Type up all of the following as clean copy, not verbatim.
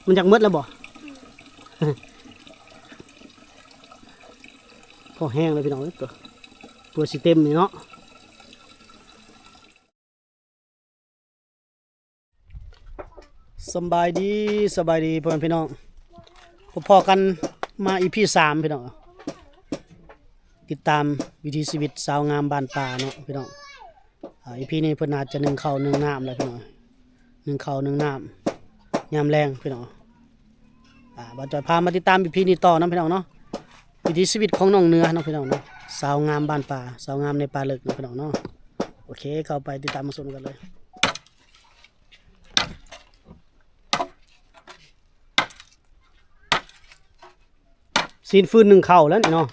มันจากมืดแล้วบ่ พอแห้งเลยพี่น้องตัวสีเต็มนี่เนาะสบายดีพ่อแม่พี่น้องพอกันมาEP 3พี่น้องติดตามวิถีชีวิตสาวงามบ้านป่าเนาะพี่น้องEP นี้เพิ่นอาจจะ1 ข้าว1 น้ำแล้วพี่น้อง1 ข้าว1 น้ำยามแรงพี่น้องบ่าวจอยพามาติดตามEP นี้ต่อนะพี่น้องเนาะวิถีชีวิตของน้องเนื้อเนาะพี่น้องเนาะสาวงามบ้านป่าสาวงามในป่าลึกเนาะพี่น้องเนาะโอเคเข้าไปติดตามมาชมกันเลยซีนฟืน1 ข้าวแล้วนี่เนาะ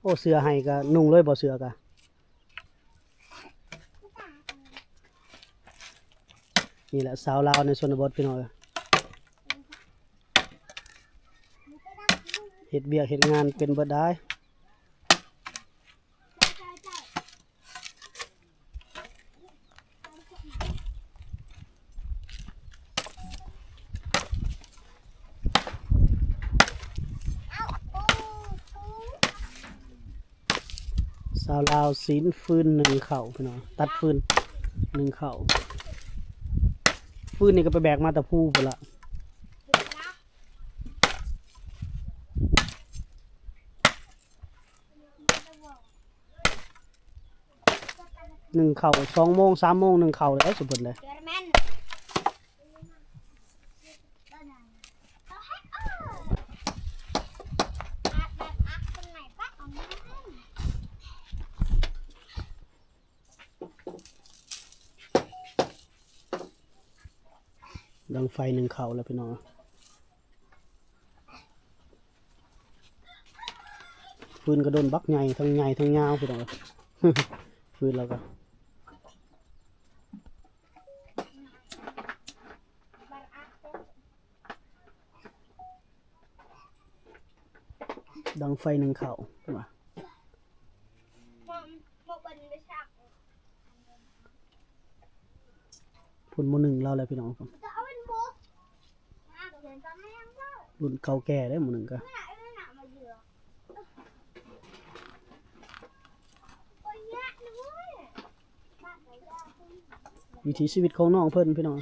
โอ้เสือให้ก็นุ่งเลยบ่เสือกะนี่แหละสาวลาวในชนบทพี่น้องเฮ็ดเบียกเฮ็ดงานเป็นเบิดได้สาวลาวซีนฟืน1 ข้าวพี่น้องตัดฟืน1 ข้าวฟืนนี่ก็ไปแบกมาแต่ผู้พุ่นละ1 ข้าว2 โมง 3 โมง1 ข้าวเลยสุดเพิ่นเลยดังไฟ1 ข้าวแล้วพี่น้องฟืนกระโดนบักใหญ่ทั้งยาวพี่น้อง ฟืนแล้วก็ดังไฟ1 ข้าวว่าพุ่นโม1เราแล้วพี่น้องครับรุ่นเก่าแก่ได้โม1ก็วิถีชีวิตของน้องเพิ่นพี่น้อง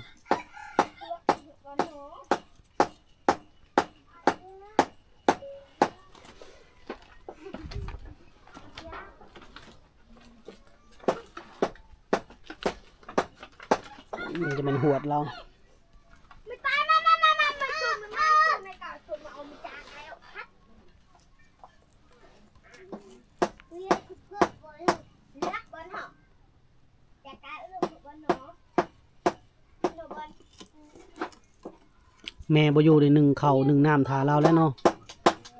นี่จะเป็นหวดเราแม่บ่อยู่ได้1 ข้าว1 น้ำทาเราแล้วเนาะ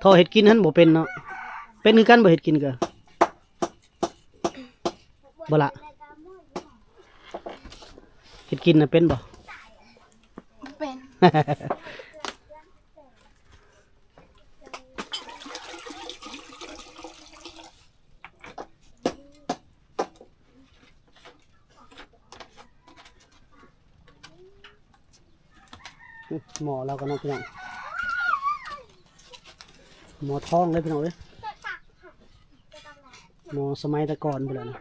ทอเฮ็ดกินหั่นบ่เป็นเนาะเป็นคือกันบ่เฮ็ดกินก็บ่ละเฮ็ดกินน่ะเป็นบ่เป็น หมอเราก็น้องพี่น้องหมอท้องเลยพี่น้องเอ้ยหมอสมัยแต่ก่อนไปแล้วนะ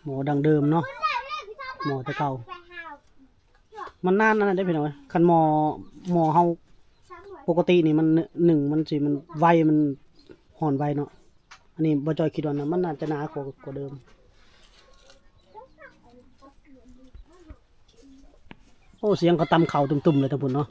หมอดังเดิมเนาะหมอแต่เก่ามันนานนั่นได้พี่น้องเอ้ยคันหมอเฮาปกตินี่มัน1มันสิมันไวมันห่อนไวเนาะอันนี้บ่จอยคิดว่านะมันน่าจะหนากว่าเดิมโอ้เสียงเขาตำเข่าตุ่มๆเลยทั้งพุ่นเนาะ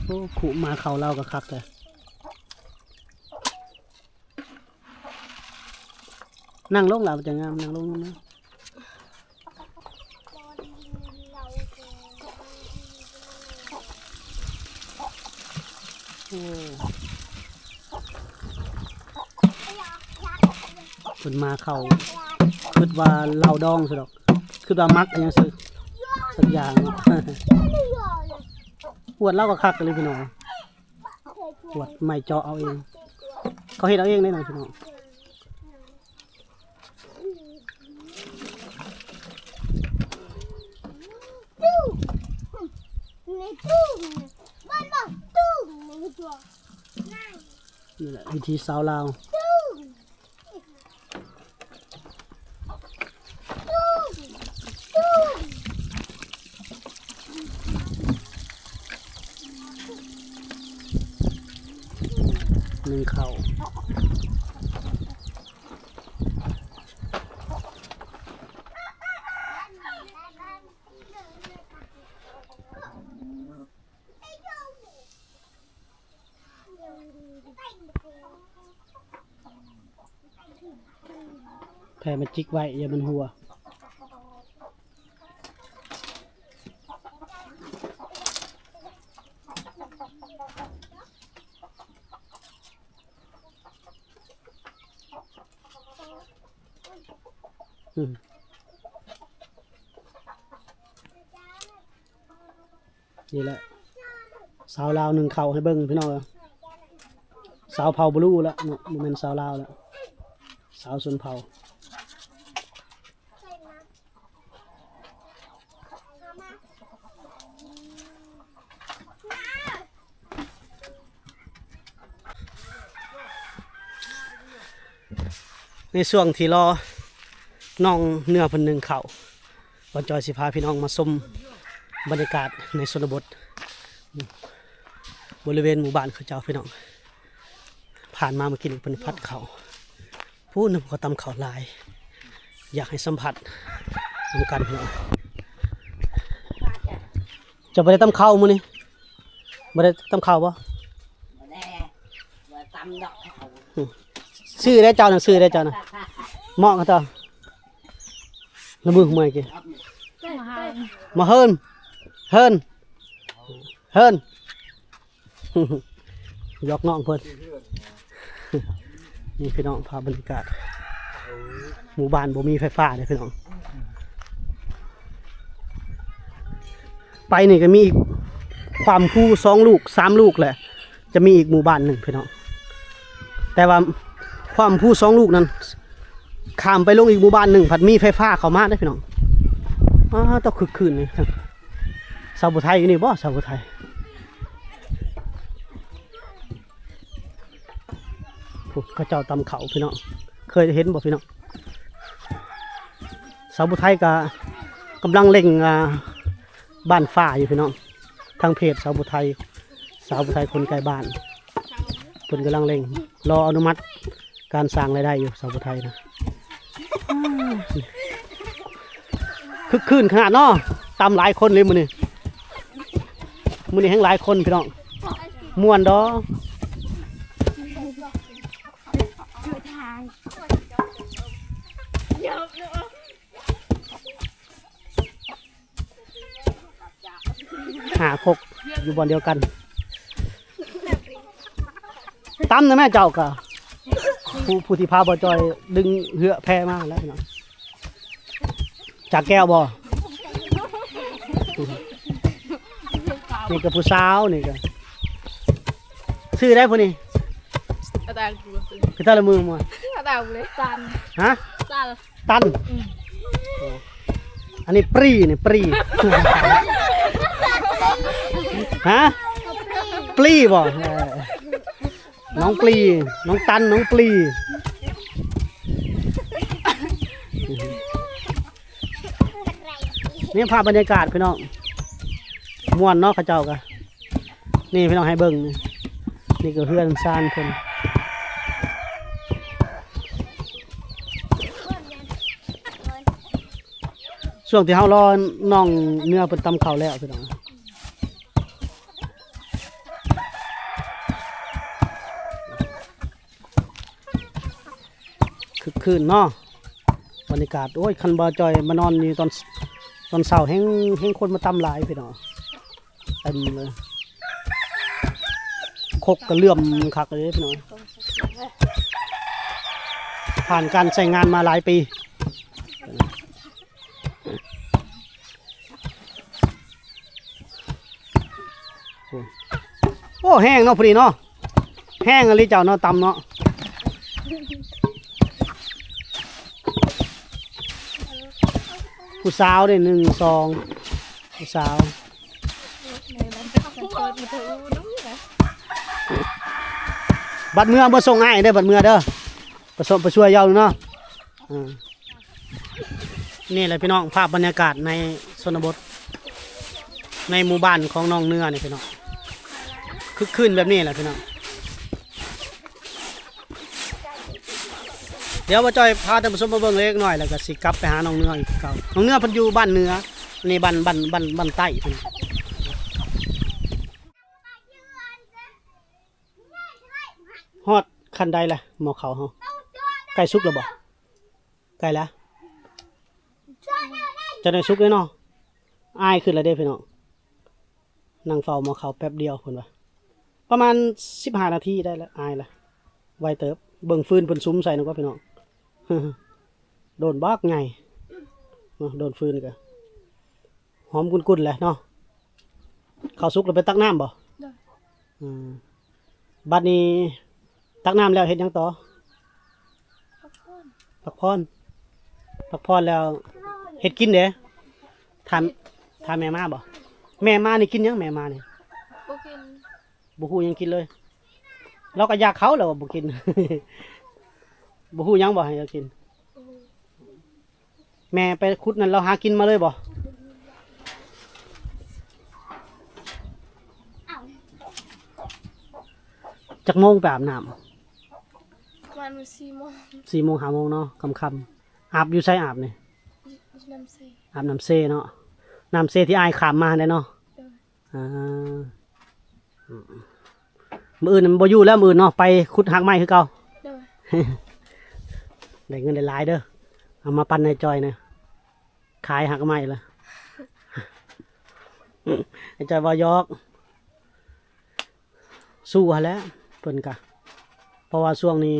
โอ้ขู่มาเข่าเราก็คักเลยนั่งลงหลับจะงามนั่งลงนะโอ้ พิ่นมาเข้าคิดว่าเหล้าดองซะดอกคิดว่ามักอันหยังซะสักอย่างเนาะ ปวดเหล้าก็คักเลยพี่น้องปวดไม่เจาะเอาเองเขาเฮ็ดเอาเองได้หน่อยพี่น้องนี่แหละวิธีสาวลาวหนึ่งเข่าแผ่มันจิกไว้อย่ามันหัวนี่แหละสาวลาวหนึ่งเข่าให้เบิ้งพี่น้องสาวเผาบลูแล้วเนาะมันเป็นสาวลาวแล้วสาวชนเผ่าในช่วงที่รอน้องเนื้อพันหนึ่งเข่าวันจอยสิพาพี่น้องมาชมบรรยากาศในชนบทบริเวณหมู่บ้านเขาเจ้าพี่น้องผ่านมาเมื่อกี้เป็นพัดเขาพูดนึกว่าตำเขาลายอยากให้สัมผัสเหมือนกันพี่น้องจะไปได้ตำเขามื้อนี้ไม่ได้ตำเขาปะซื้อได้เจ้าหนังซื้อได้เจ้านะเหมาะกับเจ้าละมือของมันกี่มาเฮิร์นยกน้องเพิ่นนี่พี่น้องภาพบรรยากาศหมู่บ้านบ่มีไฟฟ้าเลยพี่น้องไปนี่ก็มีอีกความผู้2 ลูก 3 ลูกแหละจะมีอีกหมู่บ้านหนึ่งพี่น้องแต่ว่าความผู้2 ลูกนั้นข้ามไปลงอีกหมู่บ้านหนึ่งผัดมีไฟฟ้าเข้ามาได้พี่น้องต้องคึกคืนนี่สาวบุไทยอยู่นี่บ่สาวบุไทยเขาเจ้าตำเขาพี่น้องเคยเห็นบ่พี่น้องสาวบุไทยก็กำลังเล่งบ้านฝ้าอยู่พี่น้องทางเพจสาวบุไทยคนไกลบ้านเพิ่นกำลังเล่งรออนุมัติการสร้างรายได้อยู่สาวบุไทยนะคึกคืนขนาดเนาะตำหลายคนเลยมื้อนี้แห่งหลายคนพี่น้องม่วนดอหาคกอยู่บนเดียวกันตั้มนะแม่เจ้ากะผู้ที่พาบ่จอยดึงเหือแพมาแล้วพี่น้องจากแก้วบ่นี่กับผู้สาวนี่ก็ซื้อได้พวกนี้คือตาละมือมาตันฮะตันอันนี้ปรีฮะปลีบ่น้องปลีน้องตันน้องปลีนี่ภาพบรรยากาศพี่น้องม่วนเนาะข้าเจ้ากันนี่พี่น้องให้เบิ่งนี่ก็เพื่อนซานคนช่วงที่เฮารอน้องเนื้อเป็นตำข้าวแล้วพี่น้องคึกคืนเนาะบรรยากาศโอ้ยคันบาจอยมานอนนี่ตอนเช้าแห้งคนมาตำหลายพี่น้องเต็มเลยคกกระเลื่อมคักเลยพี่น้อง ผ่านการใช้งานมาหลายปีโอ้แห้งเนาะพอดีเนาะแห้งอะไรเจ้าเนาะตำเนาะผู้สาวได้1 2ผู้สาวบัดเมื่อบ่ส่งให้เด้อบัดเมื่อเด้อไปช่วยเยาเนาะนี่แหละพี่น้องภาพบรรยากาศในชนบทในหมู่บ้านของน้องเนื้อนี่พี่น้องคึกคืนแบบนี้แหละพี่น้องเดี๋ยวมาจอยพาท่านผู้ชมมาเบิ่งเล็กน้อยแล้วก็สิกลับไปหาน้องเนื้ออีกเก่าน้องเนื้อเพิ่นอยู่บ้านเนื้อนี่บ้านใต้พี่น้องฮอดคันใดล่ะหมอเขาเฮาใกล้สุกแล้วบ่ใกล้แล้วจะได้สุกเลยเนาะอ้ายขึ้นแล้วเด้พี่น้องนั่งเฝ้าหมอเขาแป๊บเดียวเพิ่นว่าประมาณ15 นาทีได้แล้วอ้ายละไวเติบเบิ่งฟืนเพิ่นซุ้มใส่นึกว่าพี่น้องโดนบักไงโดนฟืนก็หอมกุ่นๆแหละเนาะข้าวสุกแล้วไปตักน้ำบ่บัดนี้ตักน้ำแล้วเฮ็ดหยังต่อพักผ่อนแล้วเฮ็ดกินเด้ถามแม่มาบ่แม่มานี่กินหยังแม่มานี่บ่กินบ่ฮู้หยังกินเลยเราก็อยากเขาแล้วบ่กิน บ่ฮู้หยังบ่ให้เรากินแม่ไปขุดนั่นเราหากินมาเลยบ่จักโมงไปอาบน้ำประมาณ4 โมง4 โมง5 โมงเนาะค่ำๆอาบอยู่ไสอาบนี่น้ำเซอาบน้ำเซเนาะน้ำเซที่อายขามมาได้เนาะมื้ออื่นมันบ่อยู่แล้วมื้ออื่นเนาะไปขุดหักไม้คือเก่าได้เงินได้หลายเด้อเอามาปั่นในจอยนะขายหักไม้ละไอ้จอยบ่ยอกสู้หาแล้วเพิ่นกะเพราะว่าช่วงนี้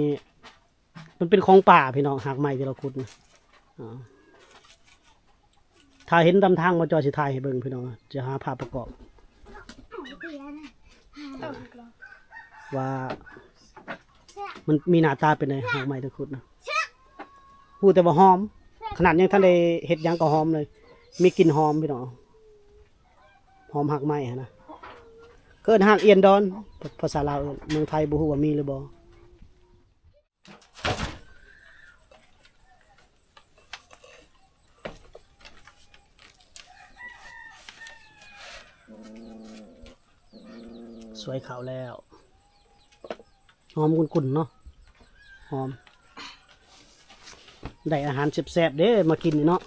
มันเป็นของป่าพี่น้องหักไม้ที่เราขุดนะถ้าเห็นตามทางมาจอยสิถ่ายให้เบิ่งพี่น้องจะหาภาพประกอบว่ามันมีหน้าตาเป็นไงหักไม้ที่ขุดนะพูดแต่ว่าหอมขนาดยังท่านได้เฮ็ดยังก็หอมเลยมีกลิ่นหอมพี่น้องหอมหักไม้นะเกิดหักเอียนดอนภาษาลาวเมืองไทยบ่ฮู้ว่ามีหรือบ่สวยขาวแล้วหอมกุ่นๆเนาะหอมได้อาหารแซ่บๆเด้มากินนี่เนาะ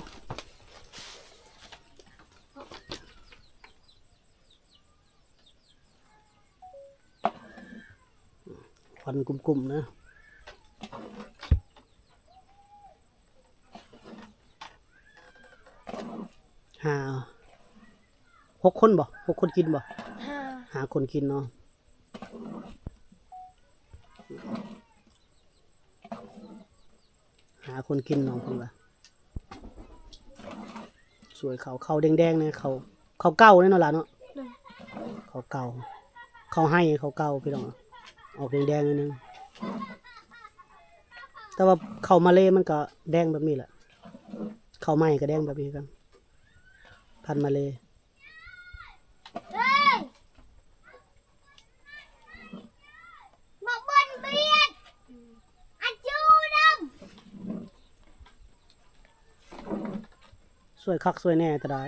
ควันกลุ่มๆนะ6 คนบ่6 คนกินบ่5 คนกินเนาะ5 คนกินน้องเพิ่นว่าสวยเขาแดงๆเนี่ยเขาเก่าเนาะล่ะเนาะเขาเก่าเขาให้เขาเก่าพี่น้องออกแดงๆนิดนึงแต่ว่าเขามาเลมันก็แดงแบบนี้แหละเขาใหม่ก็แดงแบบนี้กันพันมาเลสวยคักสวยแน่แต่ได้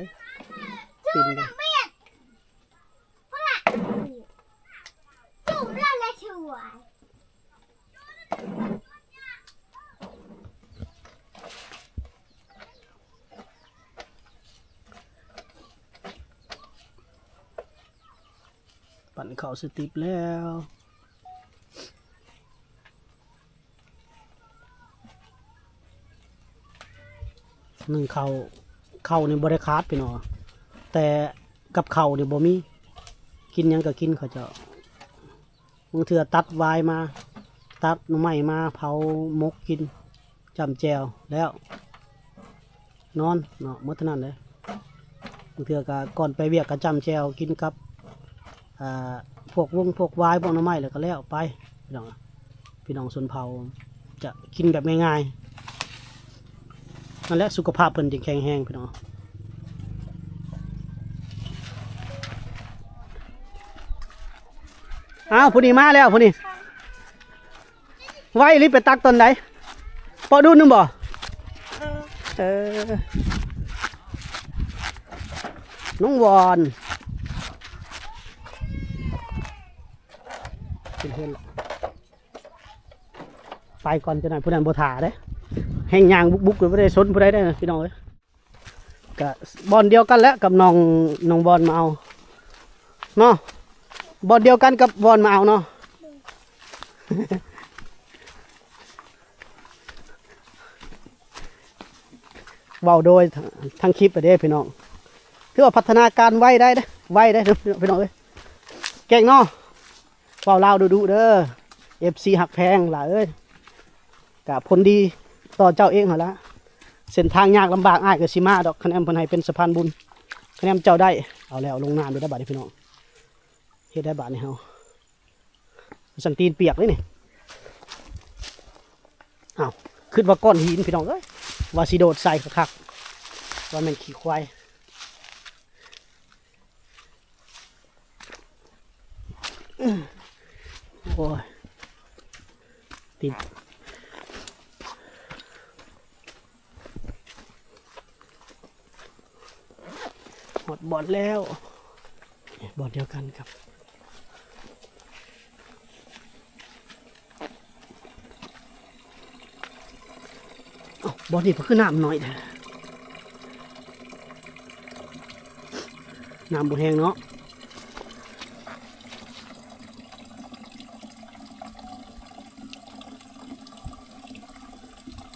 ปินไปปั่นเข่าสติปแล้วหนึ่งเข่าในบริคาดพี่น้องแต่กับเข่าเนี่ยบ่มีกินยังก็กินเขาเจ้าบางเทื่อตัดวายมาตัดหน่อไม้มาเผามกกิน จำแจวแล้วนอนเนาะหมดเท่านั้นเลยบางเทื่อก็ก่อนไปเวียกก็จำแจวกินกับพวกพวกวายพวกหน้ำไม้เลยก็แล้วไปพี่น้องชนเผ่าจะกินแบบง่ายๆนั่นแหละสุขภาพเพิ่นจะแข็งแรงพี่น้องอ้าวผู้นี้มาแล้วผู้นี้ไว้รีบไปตักตอนไหนปอดูนึงบ่น้องวอนเป็นเพื่อนละไปก่อนจะหน่อยผู้นั้นบ่ถ่าเด้แห้งยางบุกเลยไม่ได้สนผู้ใดได้นะพี่น้องเอ้ยกับบอลเดียวกันแล้วกับน้องบอลมาเอาเนาะบอลเดียวกันกับบอลมาเอาเนาะ เว้าโดยทั้งคลิปไปเด้พี่น้องถือว่าพัฒนาการไวได้พี่น้องเอ้ยเก่งเนาะเว้าลาวดูเด้อ FC หักแพงหล่ะเอ้ยกับผลดีต่อเจ้าเองเหรอละเส้นทางยากลำบากอ้ายก็สิมาดอกคะแนนเพิ่นให้เป็นสะพานบุญคะแนนเจ้าได้เอาแล้วลงน้ำด้วยได้บาดนี้พี่น้องเฮ็ดได้บาดนี้เฮาสันตีนเปียกเลยนี่อ้าวขึ้นว่าก้อนหินพี่น้องเอ้ยว่าสิโดดใส่คักๆว่าแม่นขี้ควายโอ้ยติดหมดบอดแล้วบอดเดียวกันครับบอดนี่ก็คือน้ำน้อยแท้น้ำบุแห้งเนาะ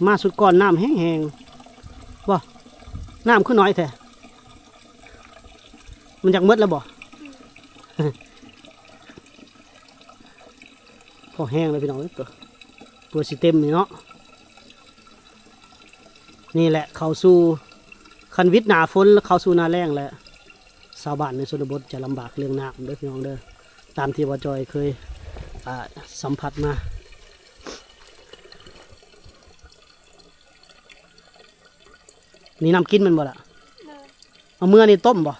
มาสุดก่อนน้ำแห้งๆบ่น้ำขึ้นน้อยแท้มันจากมืดแล้วบ่ พอแห้งเลยพี่น้องตัวสีเต็มนี่เนาะนี่แหละเข้าสู่คันวิทย์หนาฝนแล้วเข้าสู่หนาแรงแล้วชาวบ้านในชนบทจะลำบากเรื่องน้ำเด้อพี่น้องเด้อตามที่ว่าจอยเคยสัมผัสมานี่น้ำกินมันบ่ล่ะเอาเมื่อนี่ต้มบ่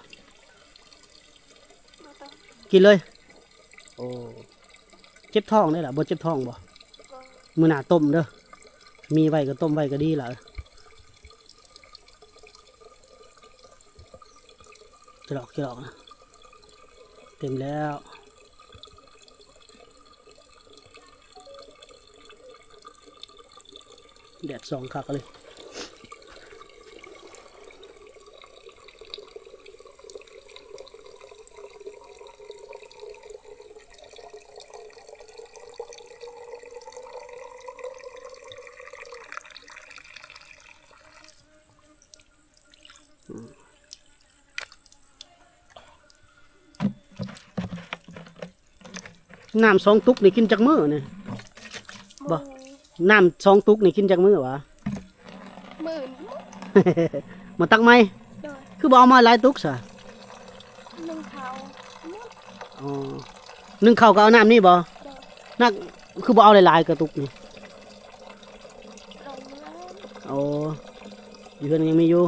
กินเลยโอ้เจ็บท้องได้ล่ะบ่เจ็บท้องบ่มื้อหน้าต้มเด้อมีไว้ก็ต้มไว้ก็ดีล่ะจะหลอกนะเต็มแล้วแดดส่องคักเลยน้ำ2 ตุกนี่กินจากมื้อนี่บ่น้ำ2 ตุกนี่กินจากมื้อวะ มื่น มาตักไหม โดย คือบ่เอามาหลายตุกซะ นึ่งเขา อ๋อนึ่งข้าวก็เอาน้ำนี่บ่ โดย นักคือบ่เอาหลายๆกระตุกนี่ ลงแล้ว โอ้อยู่เพิ่นยังมีอยู่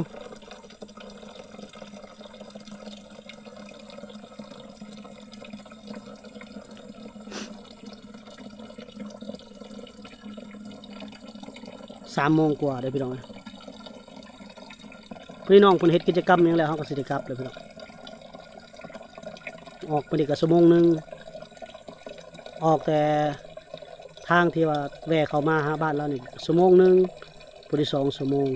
3 โมงกว่าเด้อพี่น้องพี่น้องเพิ่นเฮ็ดกิจกรรมหยังแล้วเฮาก็สิได้กลับเลยพี่น้องออกไปนี่ก็1 ชั่วโมงออกแต่ทางที่ว่าแวะเข้ามาหาบ้านเรานี่1 ชั่วโมงพอดี2 ชั่วโมง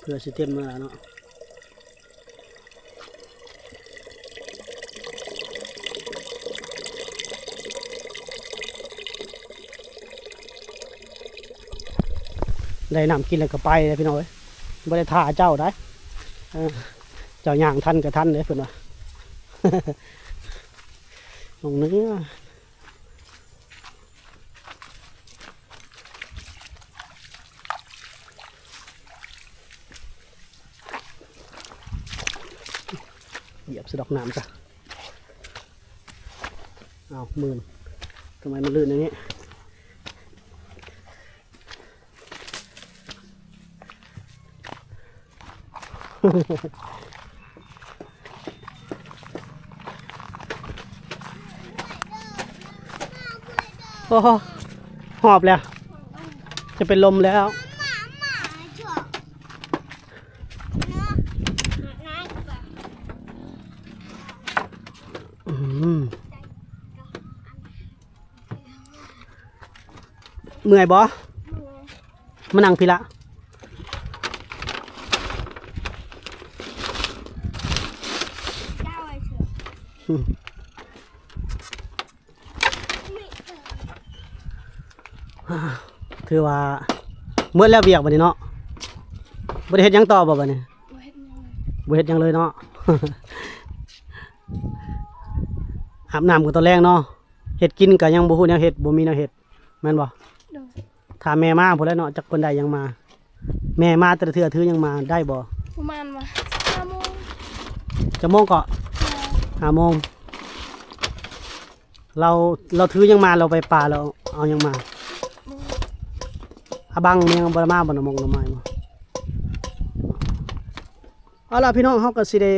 เพื่อสิเต็มเมื่อเนาะ ได้น้ำกินแล้วก็ไปเลยพี่น้องเอ้ยบ่ได้ท่าเจ้าได้เจ้าย่างทันก็ทันเลยเพิ่นว่า ลงเนื้อเหยียบสะดอกน้ำจ้ะเอามือทำไมมันลื่นอย่างนี้ โอ้โหหอบแล้ว จะเป็นลมแล้ว อืมเมื่อยบ่มานั่งพี่ละอืมถือว่าเมื่อแล้วเบียกบัดนี้เนาะบ่ได้เฮ็ดหยังต่อบ่บัดนี้บ่เฮ็ดหยังเลยเนาะ อาบน้ำก็ตอนแรกเนาะเฮ็ดกินก็ยังบ่ฮู้แนวเฮ็ดบ่มีแนวเฮ็ดแม่นบ่ถ้าแม่มาพุ่นแล้วเนาะจักเพิ่นได้หยังมาแม่มาแต่ละเทื่อถือหยังมาได้บ่ ประมาณว่า5 โมง จะโมงก็5 โมงเราถือหยังมาเราไปป่าเราเอาหยังมาอาบังมันยังบ่ได้มาบ่นะมงละไม้บ่เอาล่ะพี่น้องเฮาก็สิได้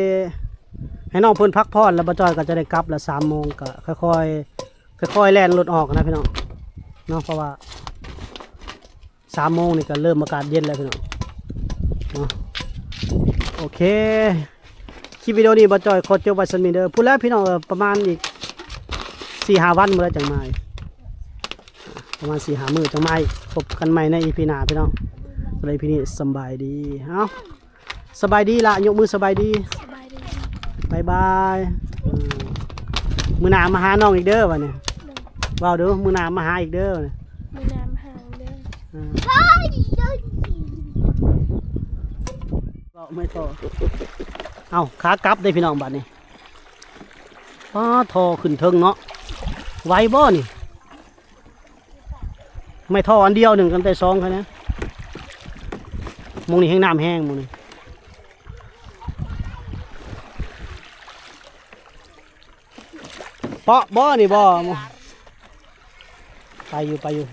ให้น้องเพิ่นพักผ่อนแล้วบ่จ้อยก็จะได้กลับละ3 โมงก็ค่อยๆแล่นรถออกนะพี่น้องเนาะเพราะว่า3 โมงนี่ก็เริ่มอากาศเย็นแล้วพี่น้องเนาะโอเคคลิปวิดีโอนี้บ่จ้อยขอจบไว้ซั่นนี้เด้อพูดแล้วพี่น้องประมาณอีก 4-5 วันมื้อแล้วจังมาอีกประมาณ 4-5 มื้อจังมาอีกพบกันใหม่ใน EP หน้าพี่น้องสำหรับ EP นี้สำบายดีเอ้าสบายดีล่ะยกมือสบายดี สบายดี บายบายมื้อหน้ามาหาน้องอีกเด้อวันนี้เว้าเด้อมื้อหน้ามาหาอีกเด้อ มีน้ำห่างเด้อ เว้าไม่ต่อเอ้าขากลับได้พี่น้องบัดนี้อ้าทอขึ้นเทิงเนาะไหวบ่นี่ไม่ท่ออันเดียวหนึ่งกันแต่2คั่นนะมงนี่แห้งน้ำแห้งมงนี่เปาะบ่นี่บ่ไปอยู่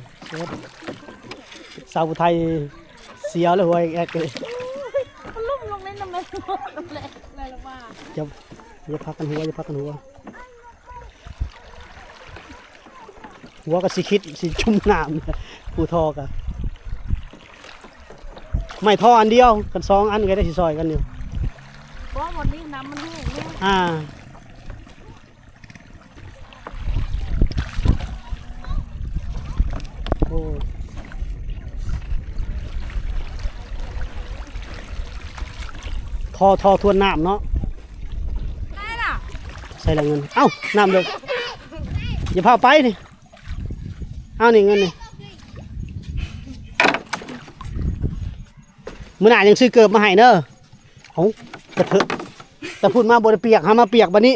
สาวไทยเสียวเลยหัวแอกเลย ลุ่มลงเล่นน้ำมันน้ำแหลกอะไรละว่า อย่าพักกันหัวหัวก็สิคิดสิชุ่มน้ำผู้ทอกันไม่ท่ออันเดียวกัน2 อันก็ได้สิซอยกันอยู่ เพราะวันนี้น้ำมันแห้งเนี่ย โอ้ทอทวนน้ำเนาะ ได้ล่ะ ใส่ละเงินเอ้าน้ำเลยอย่าพาไปนี่เอานี่เงินนี่มื้อหน้ายังซื้อเกิบมาให้เด้อโอ้กระเถอะแต่พูดมาบ่ได้เปียกหามาเปียกบัดนี้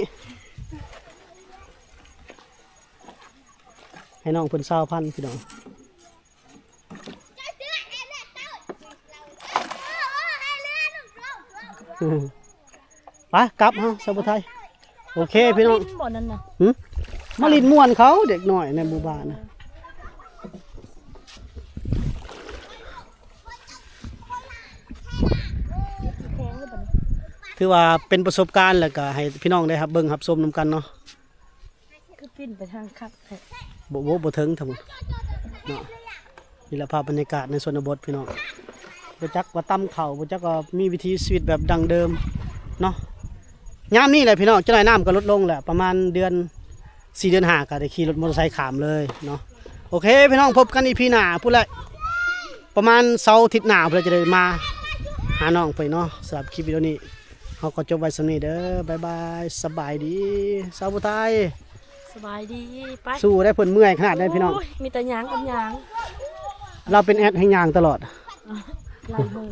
ให้น้องเพิ่น20,000พี่น้องไปกลับฮะสาวไทยโอเคพี่น้อง บ่นั่นน่ะ มาลินม่วนเขาเด็กหน่อยในหมู่บ้านนะถือว่าเป็นประสบการณ์แล้วก็ให้พี่น้องได้ครับเบิ่งครับชมนํกันเนาะ คือปิ้นไปทางคักแท้ บ่ถึงทั้งหมดเนาะนี่แหละภาพบรรยากาศในชนบทพี่น้องบ่จักว่าตำข้าวบ่จักว่ามีวิถีชีวิตแบบดั้งเดิมเนาะยามนี้แหละพี่น้องจังได๋น้ำก็ลดลงแหละประมาณเดือน4 เดือน5ก็ได้ขี่รถมอเตอร์ไซค์ข้ามเลยเนาะโอเคพี่น้องพบกันอีพีหน้าพูดเลยประมาณเสาร์อาทิตย์หน้าเพื่อจะได้มาหาน้องไปเนาะสำหรับคลิปวิดีโอนี้เราก็จบไว้สำนี้เด้อบ๊ายบายสบายดีสาวผู้ไทย สบายดีไป สู้ได้เพิ่นเมื่อยขนาดนั้นพี่น้อง โยมีแต่หยางกับหยาง เราเป็นแอดให้ยางตลอด ลายมือ